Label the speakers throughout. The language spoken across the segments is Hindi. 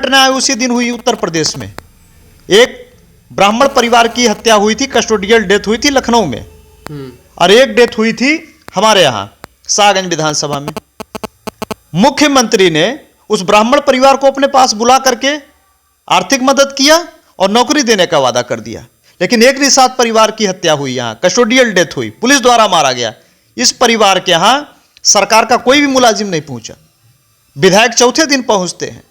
Speaker 1: घटना है उसी दिन हुई उत्तर प्रदेश में। एक ब्राह्मण परिवार की हत्या हुई थी, कस्टोडियल डेथ हुई थी लखनऊ में, और एक डेथ हुई थी हमारे यहां शाहगंज विधानसभा में। मुख्यमंत्री ने उस ब्राह्मण परिवार को अपने पास बुला करके आर्थिक मदद किया और नौकरी देने का वादा कर दिया, लेकिन एक निषाद परिवार की हत्या हुई, यहां कस्टोडियल डेथ हुई, पुलिस द्वारा मारा गया। इस परिवार के यहां सरकार का कोई भी मुलाजिम नहीं पहुंचा, विधायक चौथे दिन पहुंचते हैं।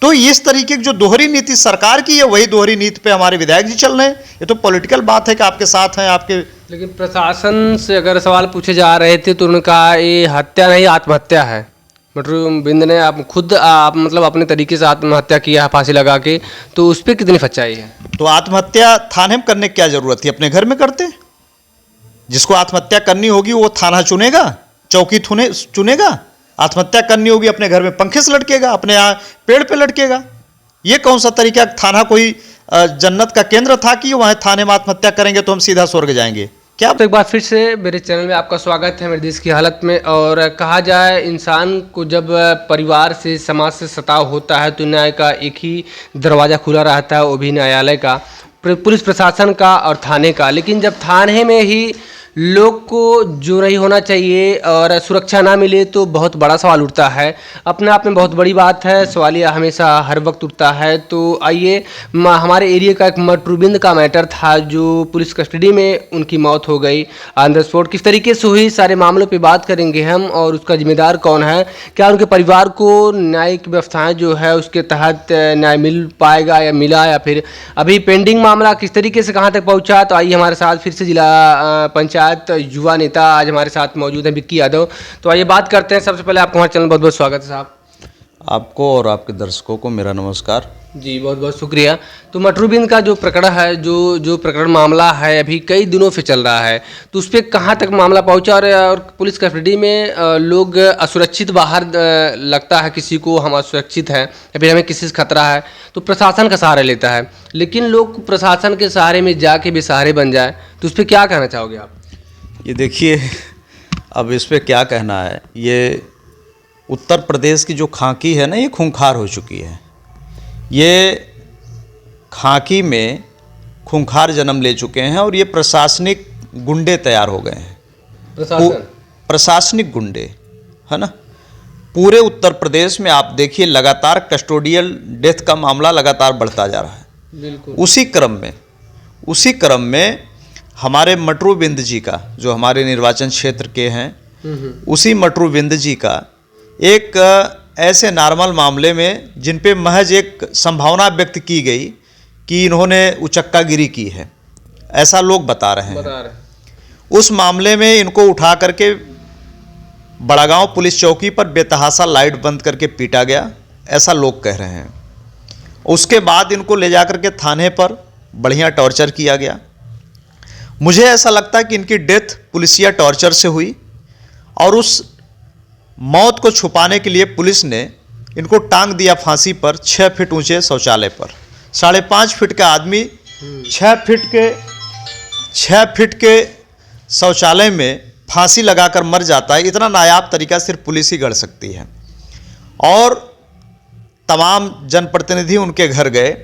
Speaker 1: तो इस तरीके की जो दोहरी नीति सरकार की है, वही दोहरी नीति पे हमारे विधायक जी चल रहे हैं। ये तो पॉलिटिकल बात है कि आपके साथ हैं आपके।
Speaker 2: लेकिन प्रशासन से अगर सवाल पूछे जा रहे थे तो उन्होंने कहा ये हत्या नहीं आत्महत्या है। मटरू बिंद ने आप मतलब अपने तरीके से आत्महत्या किया है फांसी लगा के, तो उस पर कितनी सच्चाई है?
Speaker 1: तो आत्महत्या थाने में करने की क्या जरूरत थी, अपने घर में करते। जिसको आत्महत्या करनी होगी वो थाना चुनेगा, चौकी चुनेगा। आत्महत्या करनी होगी अपने घर में पंखे से लटकेगा, अपने यहाँ पेड़ पे लटकेगा। ये कौन सा तरीका? थाना कोई जन्नत का केंद्र था कि वहाँ थाने में आत्महत्या करेंगे तो हम सीधा स्वर्ग जाएंगे क्या?
Speaker 2: तो एक बार फिर से मेरे चैनल में आपका स्वागत है, मेरे देश की हालत में। और कहा जाए इंसान को जब परिवार से समाज से सताव होता है तो न्याय का एक ही दरवाज़ा खुला रहता है, वो भी न्यायालय का, पुलिस प्रशासन का और थाने का। लेकिन जब थाने में ही लोग को जो नहीं होना चाहिए और सुरक्षा ना मिले तो बहुत बड़ा सवाल उठता है। अपने आप में बहुत बड़ी बात है, सवालिया हमेशा हर वक्त उठता है। तो आइए, हमारे एरिया का एक मटरूबिंद का मैटर था जो पुलिस कस्टडी में उनकी मौत हो गई ऑन द स्पॉट। किस तरीके से हुई, सारे मामलों पे बात करेंगे हम, और उसका जिम्मेदार कौन है, क्या उनके परिवार को न्यायिक व्यवस्थाएं जो है उसके तहत न्याय मिल पाएगा या मिला, या फिर अभी पेंडिंग मामला किस तरीके से कहाँ तक पहुँचा। तो आइए, हमारे साथ फिर से जिला पंचायत युवा नेता आज हमारे साथ मौजूद हैं, विक्की यादव। तो आइए बात करते हैं। सबसे पहले आपको हमारे चैनल बहुत बहुत स्वागत है साहब।
Speaker 1: आपको और आपके दर्शकों को मेरा नमस्कार
Speaker 2: जी, बहुत बहुत शुक्रिया। तो मटरूबिंद का जो प्रकरण है, जो प्रकरण मामला है, अभी कई दिनों से चल रहा है, तो उस पर कहाँ तक मामला पहुँचा, और पुलिस कस्टडी में लोग असुरक्षित बाहर लगता है किसी को, हम असुरक्षित हैं या फिर हमें किसी से खतरा है तो प्रशासन का सहारा लेता है, लेकिन लोग प्रशासन के सहारे में जाके बेसहारे बन जाए, तो उस पर क्या कहना चाहोगे आप?
Speaker 1: ये देखिए, अब इस पर क्या कहना है, ये उत्तर प्रदेश की जो खाकी है ना, ये खूंखार हो चुकी है। ये खाकी में खूंखार जन्म ले चुके हैं और ये प्रशासनिक गुंडे तैयार हो गए हैं। प्रशासनिक गुंडे है ना। पूरे उत्तर प्रदेश में आप देखिए, लगातार कस्टोडियल डेथ का मामला लगातार बढ़ता जा रहा है।
Speaker 2: बिल्कुल।
Speaker 1: उसी क्रम में हमारे मटरूबिंद जी का, जो हमारे निर्वाचन क्षेत्र के हैं, उसी मटरूबिंद जी का एक ऐसे नॉर्मल मामले में जिन पे महज एक संभावना व्यक्त की गई कि इन्होंने उचक्कागिरी की है, ऐसा लोग बता रहे हैं। उस मामले में इनको उठा करके बड़ागांव पुलिस चौकी पर बेतहाशा लाइट बंद करके पीटा गया, ऐसा लोग कह रहे हैं। उसके बाद इनको ले जाकर के थाने पर बढ़िया टॉर्चर किया गया। मुझे ऐसा लगता है कि इनकी डेथ पुलिसिया टॉर्चर से हुई, और उस मौत को छुपाने के लिए पुलिस ने इनको टांग दिया फांसी पर 6 फीट ऊंचे शौचालय पर। 5.5 फीट का आदमी 6 फीट के शौचालय में फांसी लगाकर मर जाता है। इतना नायाब तरीका सिर्फ पुलिस ही गढ़ सकती है। और तमाम जनप्रतिनिधि उनके घर गए,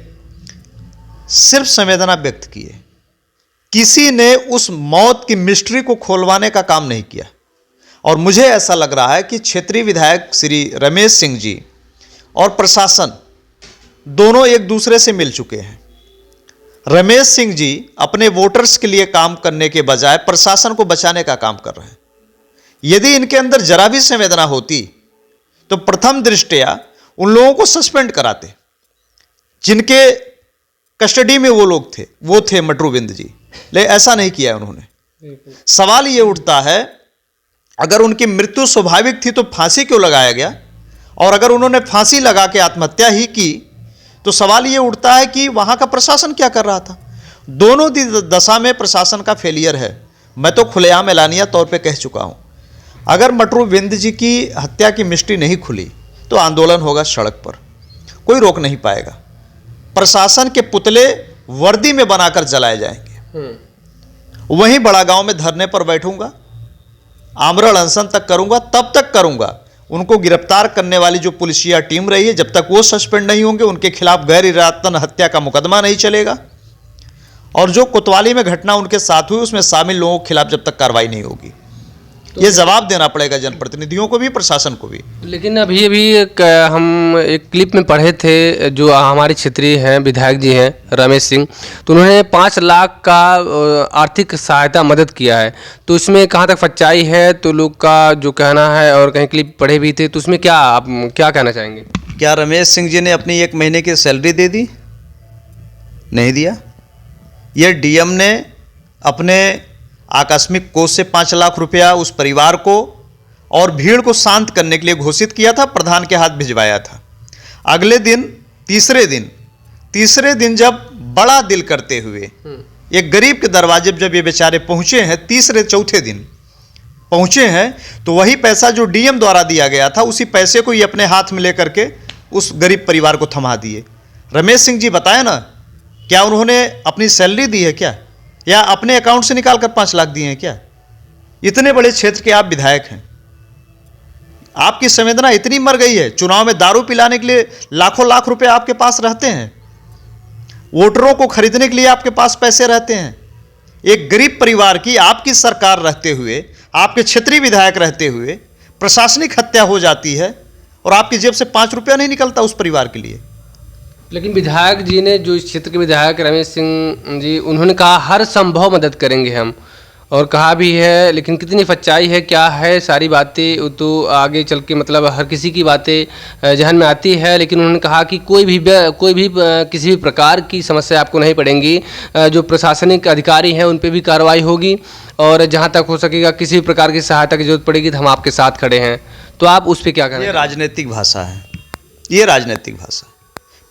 Speaker 1: सिर्फ संवेदना व्यक्त किए, किसी ने उस मौत की मिस्ट्री को खोलवाने का काम नहीं किया। और मुझे ऐसा लग रहा है कि क्षेत्रीय विधायक श्री रमेश सिंह जी और प्रशासन दोनों एक दूसरे से मिल चुके हैं। रमेश सिंह जी अपने वोटर्स के लिए काम करने के बजाय प्रशासन को बचाने का काम कर रहे हैं। यदि इनके अंदर जरा भी संवेदना होती तो प्रथम दृष्टया उन लोगों को सस्पेंड कराते जिनके कस्टडी में वो लोग थे, वो थे मटरूबिंद जी, लेकिन ऐसा नहीं किया उन्होंने। सवाल ये उठता है, अगर उनकी मृत्यु स्वाभाविक थी तो फांसी क्यों लगाया गया, और अगर उन्होंने फांसी लगा के आत्महत्या ही की तो सवाल ये उठता है कि वहां का प्रशासन क्या कर रहा था। दोनों दशा में प्रशासन का फेलियर है। मैं तो खुलेआम एलानिया तौर पे कह चुका हूं, अगर मटरूबिंद जी की हत्या की मिस्ट्री नहीं खुली तो आंदोलन होगा सड़क पर, कोई रोक नहीं पाएगा। प्रशासन के पुतले वर्दी में बनाकर जलाए जाएंगे। वहीं बड़ा गांव में धरने पर बैठूंगा, आमरण अनशन तक करूंगा, तब तक करूंगा उनको गिरफ्तार करने वाली जो पुलिसिया टीम रही है, जब तक वो सस्पेंड नहीं होंगे उनके खिलाफ गैर इरादतन हत्या का मुकदमा नहीं चलेगा। और जो कोतवाली में घटना उनके साथ हुई उसमें शामिल लोगों के खिलाफ जब तक कार्रवाई नहीं होगी, ये जवाब देना पड़ेगा जनप्रतिनिधियों को भी, प्रशासन को भी।
Speaker 2: लेकिन अभी हम एक क्लिप में पढ़े थे, जो हमारे क्षेत्रीय हैं विधायक जी हैं रमेश सिंह, तो उन्होंने 5 लाख का आर्थिक सहायता मदद किया है। तो इसमें कहाँ तक सच्चाई है, तो लोग का जो कहना है, और कहीं क्लिप पढ़े भी थे, तो उसमें क्या आप क्या कहना चाहेंगे?
Speaker 1: क्या रमेश सिंह जी ने अपनी 1 महीने की सैलरी दे दी? नहीं दिया। ये डीएम ने अपने आकस्मिक कोष से 5 लाख रुपया उस परिवार को और भीड़ को शांत करने के लिए घोषित किया था, प्रधान के हाथ भिजवाया था। अगले दिन तीसरे दिन जब बड़ा दिल करते हुए एक गरीब के दरवाजे पर जब ये बेचारे पहुंचे हैं, चौथे दिन पहुंचे हैं, तो वही पैसा जो डीएम द्वारा दिया गया था, उसी पैसे को ये अपने हाथ में लेकर के उस गरीब परिवार को थमा दिए। रमेश सिंह जी बताए ना, क्या उन्होंने अपनी सैलरी दी है क्या, या अपने अकाउंट से निकाल कर 5 लाख दिए हैं क्या? इतने बड़े क्षेत्र के आप विधायक हैं, आपकी संवेदना इतनी मर गई है, चुनाव में दारू पिलाने के लिए लाखों लाख रुपए आपके पास रहते हैं, वोटरों को खरीदने के लिए आपके पास पैसे रहते हैं। एक गरीब परिवार की आपकी सरकार रहते हुए, आपके क्षेत्रीय विधायक रहते हुए प्रशासनिक हत्या हो जाती है और आपकी जेब से 5 रुपया नहीं निकलता उस परिवार के लिए।
Speaker 2: लेकिन विधायक जी ने, जो इस क्षेत्र के विधायक रमेश सिंह जी, उन्होंने कहा हर संभव मदद करेंगे हम, और कहा भी है। लेकिन कितनी सच्चाई है, क्या है, सारी बातें तो आगे चल के मतलब हर किसी की बातें जहन में आती है। लेकिन उन्होंने कहा कि कोई भी किसी भी प्रकार की समस्या आपको नहीं पड़ेंगी, जो प्रशासनिक अधिकारी हैं उन पर भी कार्रवाई होगी, और जहाँ तक हो सकेगा किसी भी प्रकार की सहायता की जरूरत पड़ेगी तो हम आपके साथ खड़े हैं। तो आप उस पर क्या कहें?
Speaker 1: ये राजनीतिक भाषा है, ये राजनीतिक भाषा।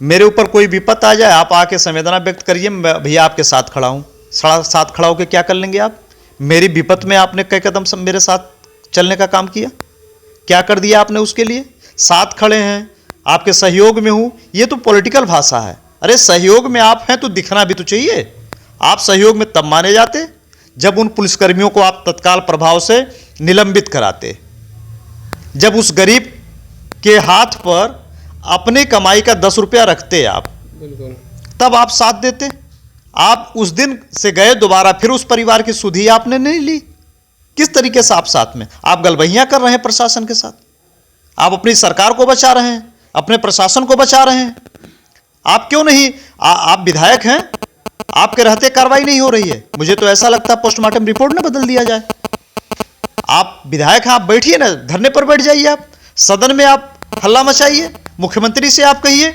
Speaker 1: मेरे ऊपर कोई विपत्ति आ जाए, आप आके संवेदना व्यक्त करिए, मैं भैया आपके साथ खड़ा हूँ। साथ खड़ा होकर क्या कर लेंगे आप? मेरी विपत्ति में आपने कई कदम मेरे साथ चलने का काम किया, क्या कर दिया आपने उसके लिए? साथ खड़े हैं, आपके सहयोग में हूँ, ये तो पॉलिटिकल भाषा है। अरे सहयोग में आप हैं तो दिखना भी तो चाहिए। आप सहयोग में तब माने जाते जब उन पुलिसकर्मियों को आप तत्काल प्रभाव से निलंबित कराते, जब उस गरीब के हाथ पर अपने कमाई का 10 रुपया रखते आप, तब आप साथ देते। आप उस दिन से गए, दोबारा फिर उस परिवार की सुधि आपने नहीं ली। किस तरीके से आप साथ में, आप गलबहियां कर रहे हैं प्रशासन के साथ, आप अपनी सरकार को बचा रहे हैं, अपने प्रशासन को बचा रहे हैं। आप क्यों नहीं, आप विधायक हैं, आपके रहते कार्रवाई नहीं हो रही है। मुझे तो ऐसा लगता है पोस्टमार्टम रिपोर्ट ना बदल दिया जाए। आप विधायक हैं, आप बैठिए ना, धरने पर बैठ जाइए, आप सदन में आप हल्ला मचाइए, मुख्यमंत्री से आप कहिए